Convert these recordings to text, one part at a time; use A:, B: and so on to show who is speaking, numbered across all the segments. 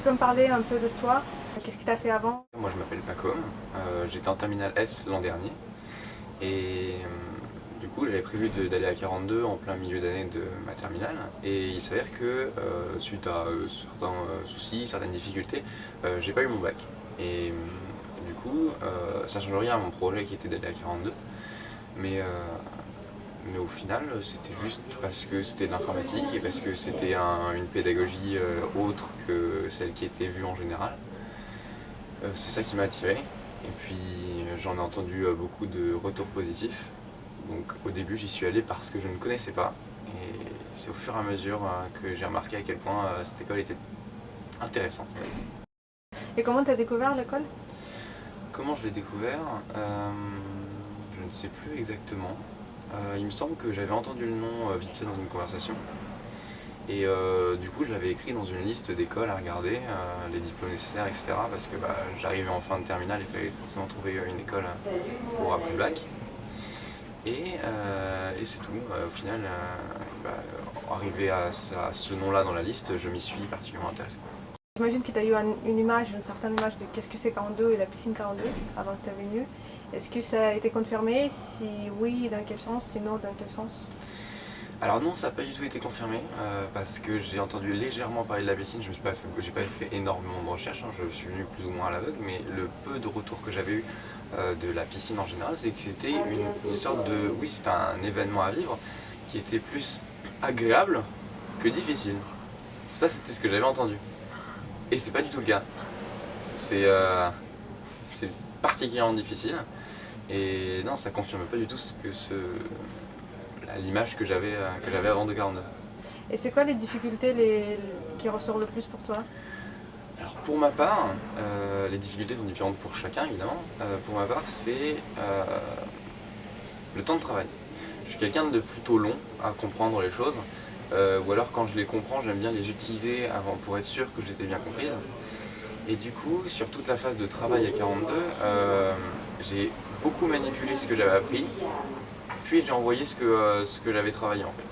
A: peux me parler un peu de toi? Qu'est-ce que tu as fait avant?
B: Moi je m'appelle Pacom, j'étais en terminale S l'an dernier et du coup j'avais prévu d'aller à 42 en plein milieu d'année de ma terminale et il s'avère que suite à certains soucis, certaines difficultés, j'ai pas eu mon bac. Et du coup ça change rien à mon projet qui était d'aller à 42 mais, mais au final c'était juste parce que c'était de l'informatique et parce que c'était une pédagogie autre que celle qui était vue en général. C'est ça qui m'a attiré. Et puis j'en ai entendu beaucoup de retours positifs. Donc au début j'y suis allé parce que je ne connaissais pas. Et c'est au fur et à mesure que j'ai remarqué à quel point cette école était intéressante.
A: Et comment tu as découvert l'école?
B: Comment je l'ai découvert Je ne sais plus exactement. Il me semble que j'avais entendu le nom vite fait dans une conversation. Et du coup, je l'avais écrit dans une liste d'écoles à regarder, les diplômes nécessaires, etc. Parce que j'arrivais en fin de terminale, il fallait forcément trouver une école pour après le bac. Et c'est tout. Au final, arrivé à ce nom-là dans la liste, je m'y suis particulièrement intéressé.
A: J'imagine que tu as eu une certaine image de qu'est-ce que c'est 42 et la piscine 42 avant que tu es venue. Est-ce que ça a été confirmé? Si oui, dans quel sens? Sinon, dans quel sens?
B: Alors non, ça n'a pas du tout été confirmé parce que j'ai entendu légèrement parler de la piscine. J'ai pas fait énormément de recherches, hein, je suis venu plus ou moins à l'aveugle, mais le peu de retours que j'avais eu de la piscine en général, c'est que c'était une sorte de, oui, c'était un événement à vivre qui était plus agréable que difficile. Ça, c'était ce que j'avais entendu, et c'est pas du tout le cas. C'est c'est particulièrement difficile, et non, ça confirme pas du tout l'image que j'avais avant de 42.
A: Et c'est quoi les difficultés qui ressortent le plus pour toi?
B: Alors pour ma part, les difficultés sont différentes pour chacun évidemment. Pour ma part, c'est le temps de travail. Je suis quelqu'un de plutôt long à comprendre les choses, ou alors quand je les comprends, j'aime bien les utiliser avant pour être sûr que je les ai bien comprises. Et du coup, sur toute la phase de travail à 42, j'ai beaucoup manipulé ce que j'avais appris, puis j'ai envoyé ce que j'avais travaillé en fait.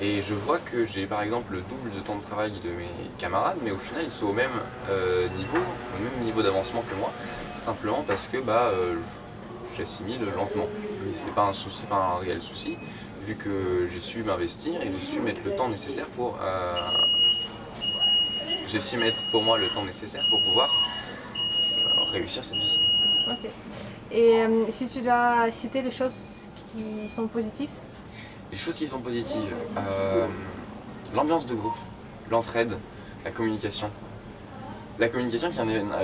B: Et je vois que j'ai par exemple le double de temps de travail de mes camarades, mais au final ils sont au même niveau d'avancement que moi, simplement parce que j'assimile lentement. Mais c'est pas un réel souci, vu que j'ai su m'investir et j'ai su mettre le temps nécessaire j'ai su mettre pour moi le temps nécessaire pour pouvoir réussir cette piscine.
A: Ok. Et si tu dois citer les choses qui sont positives?
B: Les choses qui sont positives, l'ambiance de groupe, l'entraide, la communication. La communication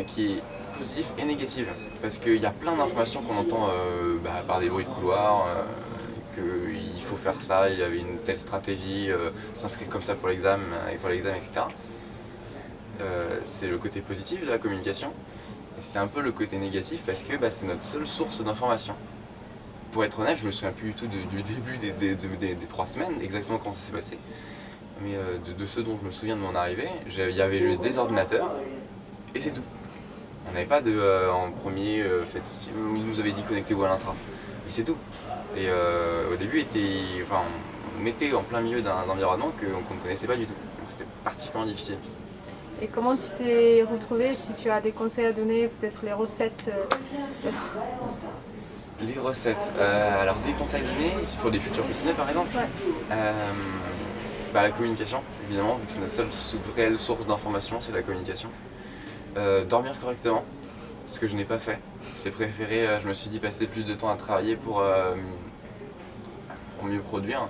B: qui est positive et négative, parce qu'il y a plein d'informations qu'on entend par des bruits de couloir, qu'il faut faire ça, il y avait une telle stratégie, s'inscrire comme ça pour l'examen, etc. C'est le côté positif de la communication, et c'est un peu le côté négatif parce que c'est notre seule source d'information. Pour être honnête, je me souviens plus du tout du début des 3 semaines, exactement comment ça s'est passé. Mais de ce dont je me souviens de mon arrivée, il y avait juste des ordinateurs et c'est tout. On n'avait pas en premier fait aussi. Ils nous avaient dit connectez-vous à l'intra. Et c'est tout. Et au début, on était en plein milieu d'un environnement qu'on ne connaissait pas du tout. C'était particulièrement difficile.
A: Et comment tu t'es retrouvé? Si tu as des conseils à donner, peut-être les recettes?
B: Les recettes. Alors des conseils à donner pour des futurs cuisiniers par exemple.
A: Ouais.
B: La communication, évidemment, vu que c'est notre seule réelle source d'information, c'est la communication. Dormir correctement, ce que je n'ai pas fait. J'ai préféré, je me suis dit, passer plus de temps à travailler pour mieux produire.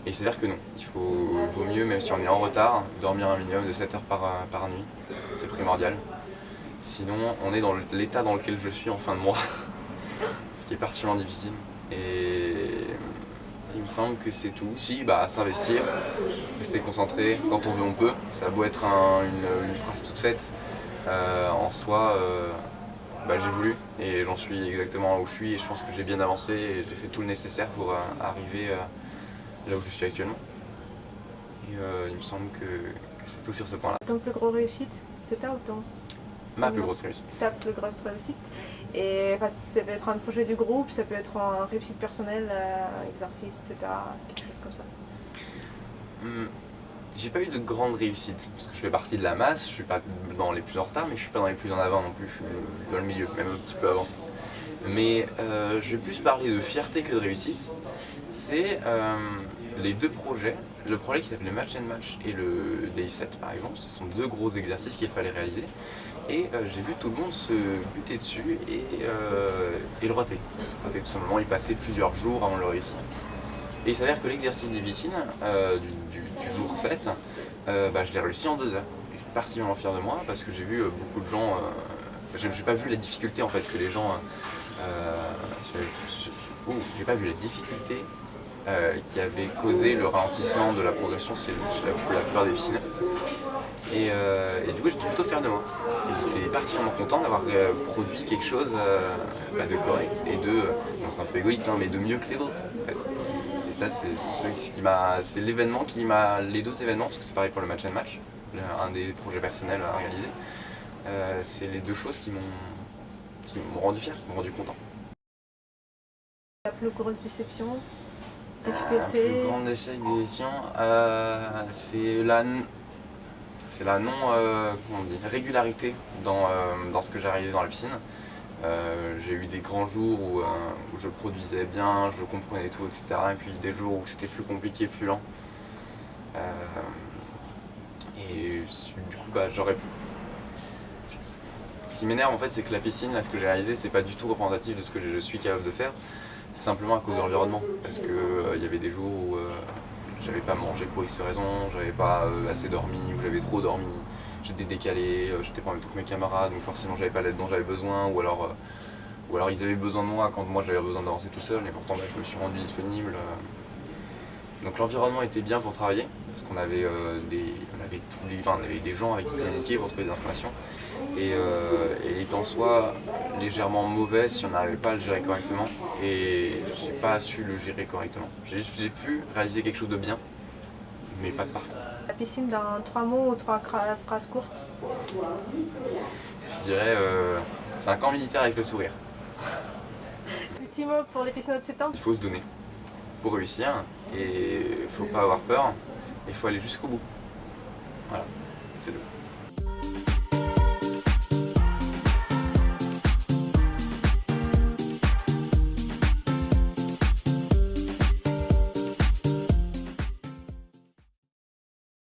B: Et il s'avère que non. Vaut mieux, même si on est en retard, dormir un minimum de 7 heures par nuit. C'est primordial. Sinon, on est dans l'état dans lequel je suis en fin de mois. Ce qui est particulièrement difficile. Et il me semble que c'est tout. Si, s'investir, rester concentré, quand on veut on peut. Ça a beau être une phrase toute faite, en soi, j'ai voulu et j'en suis exactement où je suis et je pense que j'ai bien avancé et j'ai fait tout le nécessaire pour arriver là où je suis actuellement. Et il me semble que c'est tout sur ce point-là.
A: Ton plus grosse réussite, c'est ta ou ton?
B: Ma plus grosse réussite.
A: Ta plus grosse réussite. Et ça peut être un projet du groupe, ça peut être une réussite personnelle, un exercice, etc. Quelque chose comme ça.
B: J'ai pas eu de grande réussite, parce que je fais partie de la masse, je suis pas dans les plus en retard, mais je suis pas dans les plus en avant non plus, je suis dans le milieu, même un petit peu avancé. Mais je vais plus parler de fierté que de réussite. C'est les deux projets, le projet qui s'appelait Match and Match et le Day 7 par exemple, ce sont deux gros exercices qu'il fallait réaliser. Et j'ai vu tout le monde se buter dessus et le rater. Tout simplement, il passait plusieurs jours avant de le réussir. Et il s'avère que l'exercice difficile du jour 7, je l'ai réussi en 2 heures. Je suis particulièrement fier de moi parce que j'ai vu beaucoup de gens. J'ai pas vu la difficulté en fait que les gens. J'ai pas vu la difficulté qui avait causé le ralentissement de la progression chez la plupart des piscineurs. Et du coup, j'étais plutôt fier de moi. J'étais particulièrement content d'avoir produit quelque chose de correct et c'est un peu égoïste, hein, mais de mieux que les autres. En fait. Et ça, c'est l'événement les deux événements, parce que c'est pareil pour le Match and Match, un des projets personnels à réaliser. C'est les deux choses qui m'ont rendu fier, qui m'ont rendu content.
A: La plus grosse déception,
B: La
A: difficulté.
B: plus grande échec des décisions, c'est la non comment on dit, régularité dans ce que j'ai réalisé dans la piscine. J'ai eu des grands jours où je produisais bien, je comprenais tout, etc. Et puis des jours où c'était plus compliqué, plus lent. Et du coup, j'aurais. Ce qui m'énerve en fait, c'est que la piscine, là, ce que j'ai réalisé, c'est pas du tout représentatif de ce que je suis capable de faire. C'est simplement à cause de l'environnement. Parce que y avait des jours où j'avais pas mangé pour X raisons, j'avais pas assez dormi, ou j'avais trop dormi, j'étais décalé, j'étais pas en même temps que mes camarades, donc forcément j'avais pas l'aide dont j'avais besoin, ou alors ils avaient besoin de moi quand moi j'avais besoin d'avancer tout seul, et pourtant je me suis rendu disponible. Donc l'environnement était bien pour travailler, parce qu'on avait, on avait des gens avec qui communiquer pour trouver des informations, et il était en soi légèrement mauvais si on n'arrivait pas à le gérer correctement, et j'ai pas su le gérer correctement. J'ai pu réaliser quelque chose de bien, mais pas de parfait.
A: La piscine dans 3 mots ou 3 phrases courtes.
B: Je dirais, c'est un camp militaire avec le sourire.
A: Petit mot pour les piscines de septembre.
B: Il faut se donner pour réussir, et il faut pas avoir peur, il faut aller jusqu'au bout. Voilà.